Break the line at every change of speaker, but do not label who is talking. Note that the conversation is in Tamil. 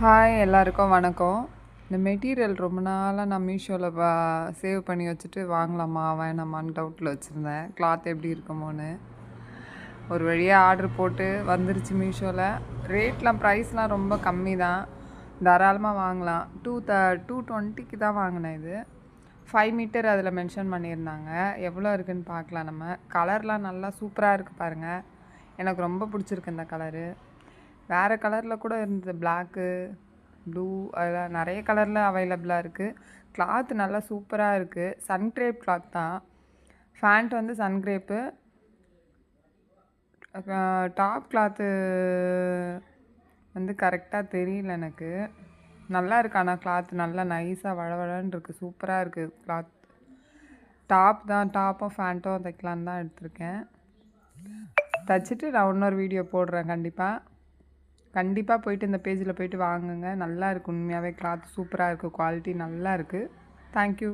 ஹாய் எல்லாருக்கும் வணக்கம். இந்த மெட்டீரியல் ரொம்ப நாளாக நான் மீஷோவில் சேவ் பண்ணி வச்சுட்டு வாங்கலாமா வேணாமான்னு டவுட்டில் வச்சுருந்தேன். கிளாத் எப்படி இருக்குமோன்னு. ஒரு வழியாக ஆர்டர் போட்டு வந்துருச்சு மீஷோவில். ரேட்லாம் ப்ரைஸ்லாம் ரொம்ப கம்மி தான், தாராளமாக வாங்கலாம். 220க்கு தான் வாங்கினேன். இது 5 மீட்டர் அதில் மென்ஷன் பண்ணியிருந்தாங்க. எவ்வளோ இருக்குதுன்னு பார்க்கலாம். நம்ம கலர்லாம் நல்லா சூப்பராக இருக்குது பாருங்கள். எனக்கு ரொம்ப பிடிச்சிருக்கு இந்த கலரு. வேறு கலரில் கூட இருந்தது, பிளாக்கு, ப்ளூ, அதெல்லாம் நிறைய கலரில் அவைலபிளாக இருக்குது. கிளாத் நல்லா சூப்பராக இருக்குது. சன்க்ரேப் கிளாத் தான். ஃபேண்ட் வந்து சன்க்ரேப்பு. டாப் கிளாத்து வந்து கரெக்டாக தெரியல எனக்கு. நல்லா இருக்கு, ஆனால் கிளாத் நல்லா நைஸாக வழவழன்னு இருக்குது. சூப்பராக இருக்குது கிளாத். டாப்பும் ஃபேண்ட்டும் தைக்கலான்னு தான் எடுத்திருக்கேன். தைச்சிட்டு நான் இன்னொரு வீடியோ போடுறேன். கண்டிப்பாக போயிட்டு இந்த பேஜில் போயிட்டு வாங்குங்க. நல்லா இருக்குது, உண்மையாகவே கிளாத் சூப்பராக இருக்குது, குவாலிட்டி நல்லா இருக்குது. தேங்க்யூ.